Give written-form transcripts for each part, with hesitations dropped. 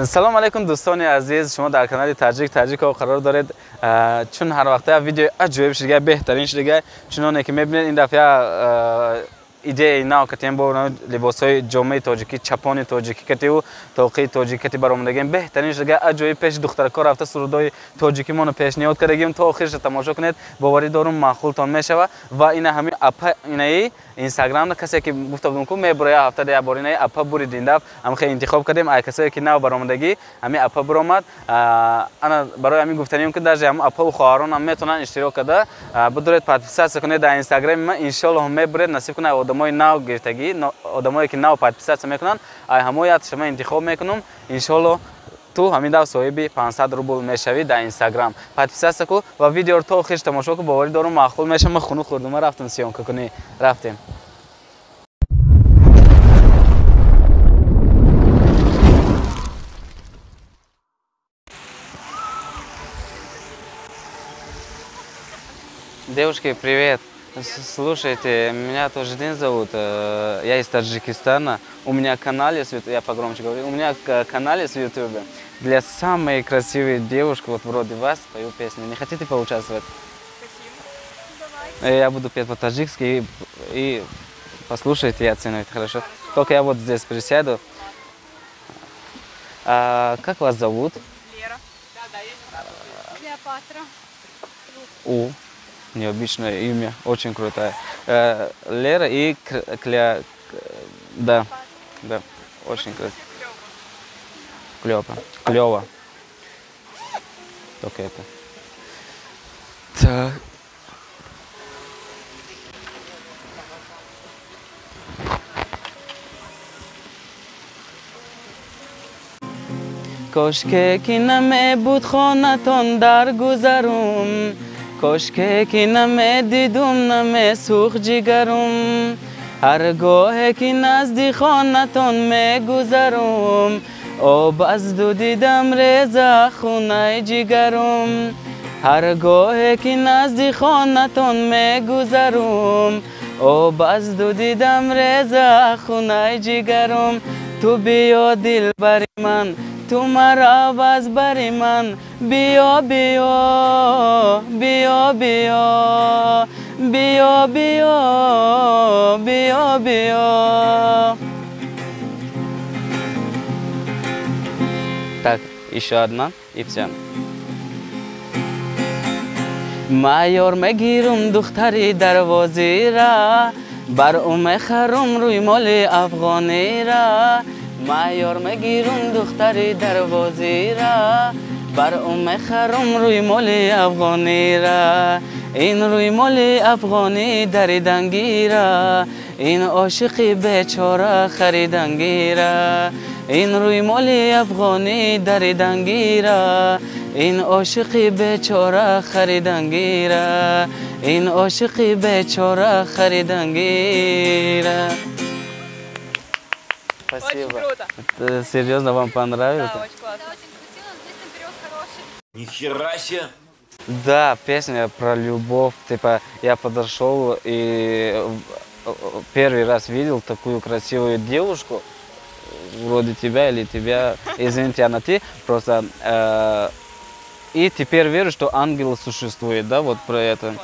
سلام علیکم دوستان عزیز، شما در کانال تاجیک ها قرار دارید. چون هر وقته ویدیو عجیب شده بهترین شده، چون که میبینید این دفعه ایده نو کتیم با لباسای جامعه تاجیکی، چپان تاجیکی کتی و توقی تاجیکی کتی برآمدگیم بهترین شده. عجیب پیش دختر کار رفته سرودای تاجیکی مانو پیشنهاد کردیم تا آخرش تماشا کنید. باوری دارم معقولتان میشه و این همین اپ اینایی اینستاگرام کسی که گفته بودم که میبره هفته ده بار اینایی اپ برید این دفعه هم خیلی انتخاب کردیم. ای کسی که نو برآمدگی همین اپ برآمد. انا برای همین گفتنیم که در جمع اپ و خواهران هم میتونن اشتراک کرده بدورید پادپیسات کنید در اینستاگرام ما ان شاء الله هم میبرید نصیب کنه آدمای نو گرفتگی آدمایی که نو پادپیسات میکنن ای همویت شما انتخاب میکنم ان شاء الله تو همین دو صاحب 500 روبل میشوی در اینستاگرام پادپیسات کو و ویدیو رو تا آخرش تماشا کو باوری دارم معقول میشه. من خونو خوردم رفتم سیامکه کنی رفتیم. Девушки, привет! Слушайте, меня тоже Дин зовут, я из Таджикистана. У меня канал есть, я погромче говорю, у меня канал есть в YouTube. Для самой красивой девушки, вот вроде вас, пою песню. Не хотите поучаствовать? Хотим. Я буду петь по-таджикски и послушайте и оцените, хорошо? Только я вот здесь присяду. Как вас зовут? Лера. Клеопатра. Необычное имя, очень крутое. Лера и да, очень красиво. Клево. Только это. Так. کاشکه که نمی بود خانتان در گذرم کاشکه که نمی دیدم نمی سوخت جگرم هرگاه که نزدیک خانتان می گذرم آب از دو دیدم ریزه خونه جگرم هرگاه که نزدیک خانتان می گذرم آب از دو دیدم ریزه خونه جگرم تو بیا دل بر من تو مرا باز بر من بیا بیا بیا بیا بیا بیا بیا بیا. Так, еще одна и все. майор میگیرم دختری دروازی را بر میخرم روی مال افغانی را майор میگیرم دختری دروازی را بر میخرم روی مال افغانی را این روی مال افغانی دریدنگی را این عاشقی بیچاره خریدنگی را این روی مال افغانی دریدنگی را این عاشقی بیچاره خریدنگی را این عاشقی بیچاره خریدنگی را. Спасибо. Очень круто. Это серьезно вам понравилось? Да, очень классно. Да, очень красиво, здесь наперед хороший. Нихера себе! Да, песня про любовь. Типа я подошел и первый раз видел такую красивую девушку, вроде тебя или тебя, извините, она ты, просто и теперь верю, что ангел существует, да, вот про это.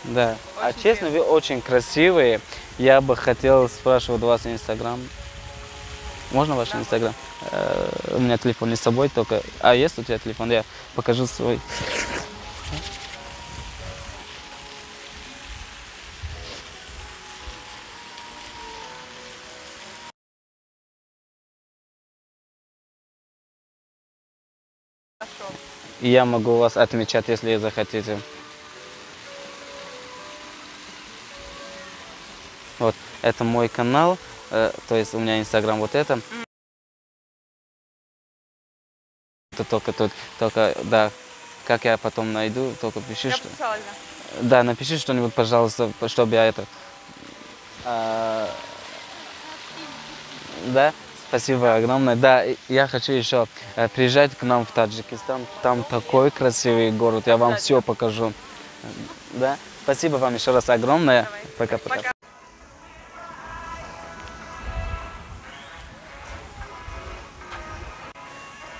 Да. А честно, вы очень красивые. Я бы хотел спрашивать вас Инстаграм. Можно ваш Инстаграм? У меня телефон не с собой только. А есть у тебя телефон? Я покажу свой. И я могу вас отмечать, если захотите. Вот, это мой канал, то есть у меня Инстаграм вот это. Только, да, как я потом найду, только пиши, Я что... написала, Да, напиши что-нибудь, пожалуйста, чтобы я это... Да, спасибо огромное. Да, я хочу еще приезжать к нам в Таджикистан. Там такой красивый город, я вам все покажу. Да, спасибо вам еще раз огромное. Пока-пока.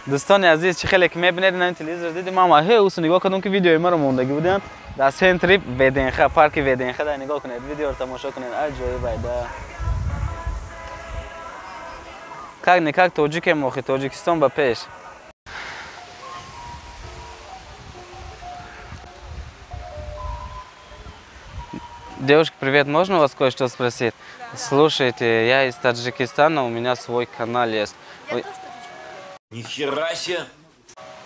دوستان عزیز چه خیلی که میبینید این تلویزیون دیدیم ما هی اوس نگاه کردم که ویدیوی ما رو موندگی بودن در سنتری ودینخه پارک ودینخه در نگاه کنید ویدیو رو تماشا کنید عجیبه байда как тоджик мохи Тоджикистон ба пеш Девушка, привет, можно у вас кое-что спросить? Да. Слушайте, я из Таджикистана, у меня свой канал есть. Ни хера себе!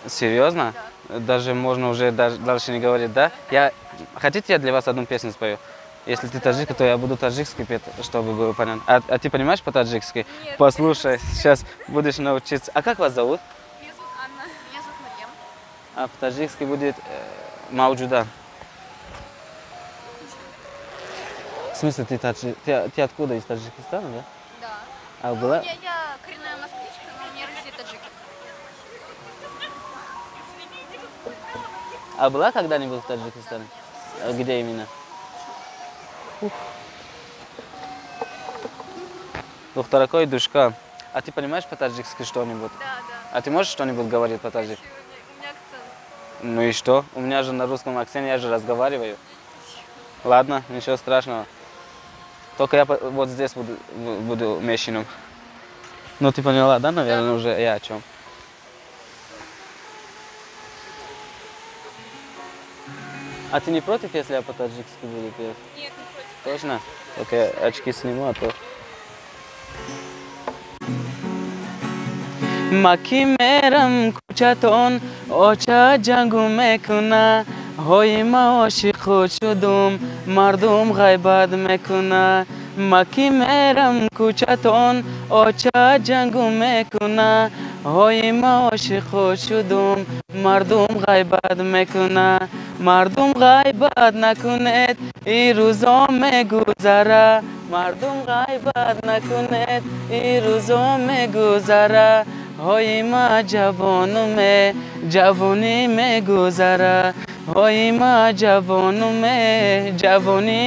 Серьезно? Да. Даже можно уже дальше не говорить, да? Хотите, я для вас одну песню спою? Если ты таджик, то я буду таджикский петь, чтобы было понятно. А ты понимаешь по-таджикски? Нет. Послушай, сейчас будешь научиться. А как вас зовут? Меня зовут Анна. Меня зовут Марьям. А по-таджикски будет Мауджуда. В смысле, ты откуда, из Таджикистана, да? Да. А была? Я коренная москвичка, но мне родители таджики. А была когда-нибудь в Таджикистане? Где именно? Духтаракой душка. А ты понимаешь по-таджикски что-нибудь? Да. А ты можешь что-нибудь говорить по-таджикски? У меня акцент. Ну и что? У меня же на русском акценте, я же разговариваю. Ладно, ничего страшного. Только я вот здесь буду мещином. Ну ты поняла, да, наверное, уже я о чем? А ты не против, если я по-таджикски буду петь? Нет, не против. Точно? Только я очки сниму, а то... Маки мерам кучатон, оча джангу мекуна, هویما عاشق شدم مردم غیبت میکنه مکی میرم کوچتون آچه جنگو میکنه هویما عاشق شدم مردم غیبت میکنه مردم غیبت نکنید این روزا میگذره مردم غیبت نکنید این روزا میگذره هویما جوانی میگذره هویما جوانی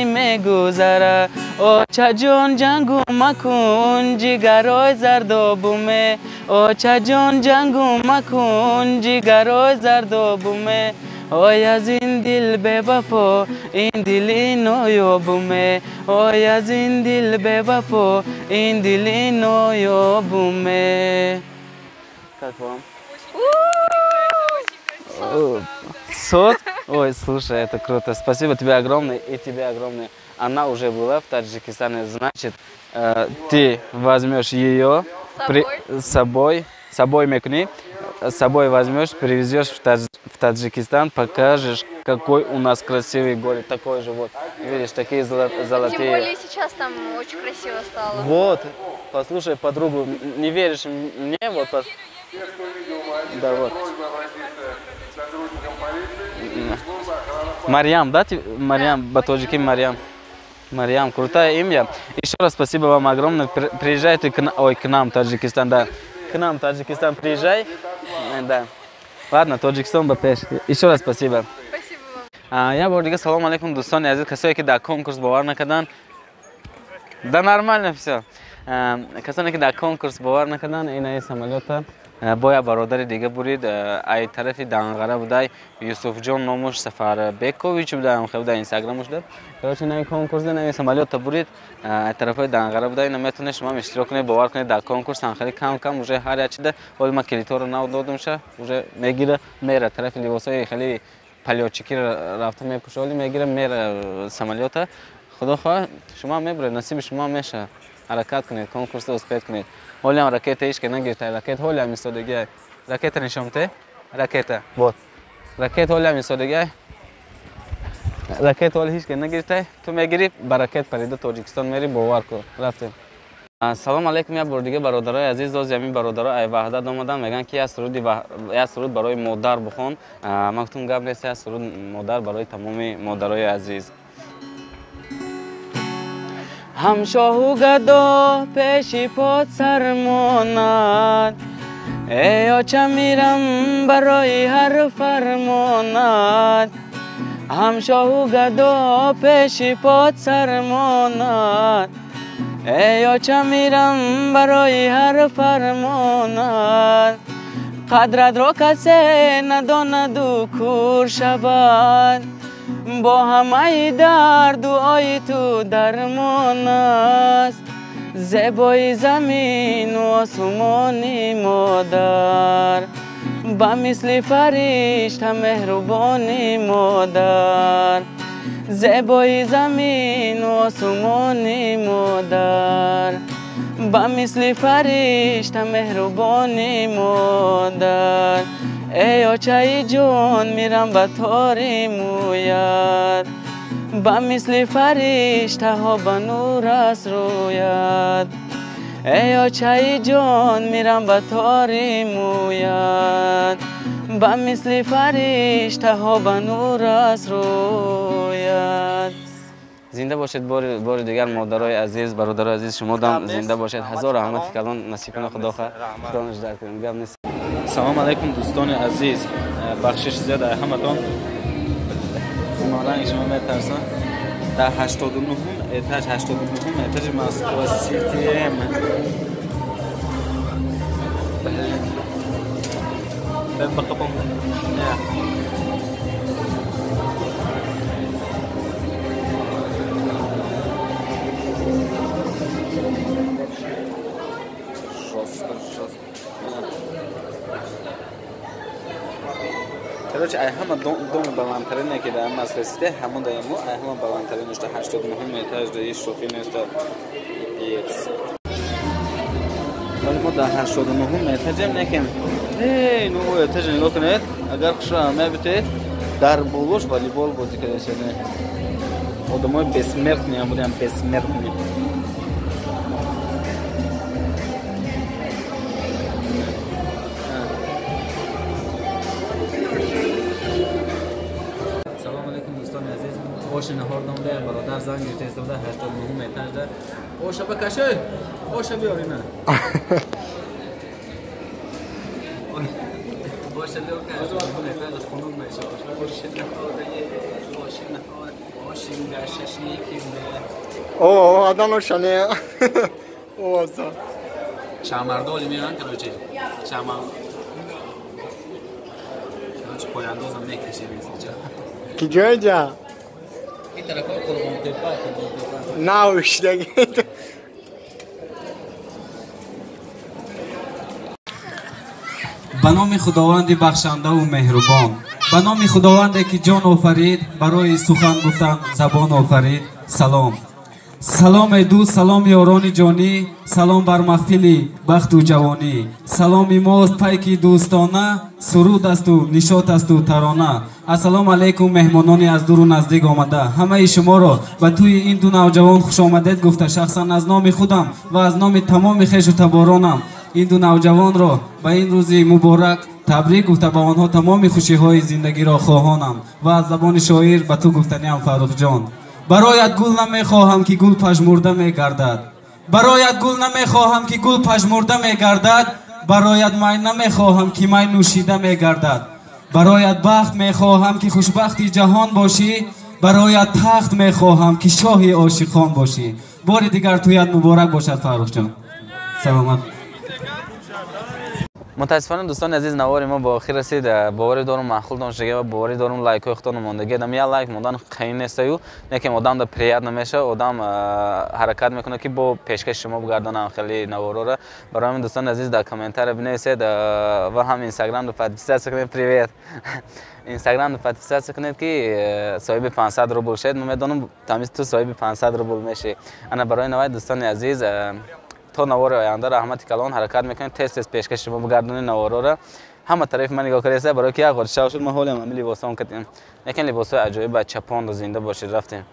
میگذره آچه جان جنگو مکن جگرای زردابومه آچه جان جنگو مکن جگرای زردابومه آی از این دل به وفا این دل اینو یابومه آی از این دل به وفا این دل اینو یابومه Как вам? Сот? Ой, слушай, это круто. Спасибо тебе огромное и тебе огромное. Она уже была в Таджикистане, значит, ты возьмешь ее с собой мекни, с собой возьмешь, привезешь в Таджикистан, покажешь, какой у нас красивый город, такой же вот. Видишь, такие золотые. Тем более сейчас там очень красиво стало. Вот, послушай подругу, не веришь мне, вот. Да, вот. Марьям, да? Марьям, Батоджики Марьям. Марьям, крутое имя. Еще раз спасибо вам огромное. Приезжайте к нам, Таджикистан, да. К нам, Таджикистан, приезжай. Да. Ладно, Таджикистан, Бапеш. Еще раз спасибо. Спасибо вам. Я говорю, салам алейкум, дустони азиз, касои ки дар конкурс бовар накардан. Да нормально все. Касои ки дар конкурс бовар накардан, ин самолета. Боя бародари дига бурид, ай тарафи Данғара будай, Юсуфҷон номуш Сафарбекович будай, хевда инстаграмуш дад. Короче, на конкурсе на самолета бурид, ай тарафи Данғара будай, наметуне шума иштирок кунед, бовар кунед дар конкурс, хеле кам уже ҳар ячида, оли ма килиторо нав додумша, уже мегира мера тарафи либосои хеле палётчики рафта мепуша, оли мегира мера самолета. Худо хоҳ, шума мебуред, насиби шума меша. حرکت کنید کنکورس اسپید کنید حالا هم راکت ایش که نگیرته راکت حالا هم ایستادگی راکت نشونته راکت بود راکت حالا هم ایستادگی راکت حالا هیچ که نگیرته تو میگیری با راکت پریده تاجیکستان میری باور کن رفتیم سلام علیکم یا بار دیگه برادرای عزیز از همین برادرای وحدت اومدن میگن که یا سرود برای مادر بخون من گفتم گپ نیست یا سرود مادر برای تمام مادرای عزیز همشاهو گدا پیشی پاد سرماند ای آچه میرم برای هر فرمانت همشاهو گدا پیشی پاد سرمانت ای آچه میرم برای هر فرمانت قدرت را کسی نداند و کور شود با همه درد و آی تو درمان است زیبای زمین و آسمانی مادر با مثل فرشته مهربانی مادر زیبای زمین و آسمانی مادر با مثل فرشته مهربانی مادر ای آچه جان میرم به تاری مویت با مثل فرشته ها به نور است رویت ای آچه جان میرم به تاری مویت با مثل فرشته ها به نور است رویت. زنده باشید بار دیگر مادرای عزیز برادرای عزیز شما دم زنده باشید هزار رحمت کلان نصیب کنه خدا نجات کنه گم نیست. سلام علیکم دوستان عزیز بخشش زیاد همتون مالان شما میترسن در 89 اتاج مسکو سیتی ام بقبم короче ай ҳама дом баландтарине ки дар масъаласите ҳамон да мо ай ҳама баландтарин ишта 89 этаж да иш шофи неста вале мо дар 89 этажем некем ну этаж нигоҳ кунед агар хушро мебитед дар болош волейбол бозӣ кардашед одамои бессмертни будем бессмертни osh nahordamda barodar zang yetesda 89 etajda osha bakashay osha biyorina osha loka etajda xonum meşe osha oshinga shashnikinde o adam oshane o za chamardoli miran короче chamar короче poyandozam nekashim incha ki joja به نام خداوند بخشنده و مهربان به نام خداوندی که جان آفرید برای سخن گفتن زبان آفرید سلام سلام دوست سلام یاران جانی سلام بر محفل بخت و جوانی سلامی ماست پیکی دوستانه سرود است و نشاط است و ترانه السلام علیکم مهمانانی از دور و نزدیک آمده همه شما را به توی این دو نوجوان خوش آمدید گفته شخصا از نام خودم و از نام تمام خویش و تبارانم این دو نوجوان را به این روز مبارک تبریک گفته به آنها تمام خوشی های زندگی را خواهانم و از زبان شاعر به تو گفتنیم فرخ جان برایت گل نمیخواهم که گل پژمرده میگردد برایت گل نمیخواهم که گل پژمرده میگردد برایت می نمیخواهم که می نوشیده میگردد برایت بخت میخواهم که خوشبختی جهان باشی برایت تخت میخواهم که شاه عاشقان باشی بار دیگر تویت مبارک باشد فرخ جان سلامت متاسفانه دوستان عزیز نوار ما با آخر رسید باوری دارم معقول دانشگاه و باوری دارم لایک های خودتون ماندگی دم یا لایک موندن خیلی نیست و نکیم آدم در پریاد نمیشه آدم حرکت میکنه که با پیشکش شما بگردن خیلی نوارا را برای من دوستان عزیز در کامنتار بنویسید و هم اینستاگرام رو پادپیساس کنید پریوت اینستاگرام رو پادپیساس کنید که صاحب 500 روبل شد من میدونم تمیز تو صاحب 500 روبل میشی انا برای نوای دوستان عزیز تا نوار آینده رحمت کلان حرکت میکنید تست پیشکش شما بگردونید نوارا را همه طرف من نگاه کردید برای که اگر شاوشون ما حالم لباسام کردیم لیکن لباسای عجایب چپاند و زنده باشید رفتیم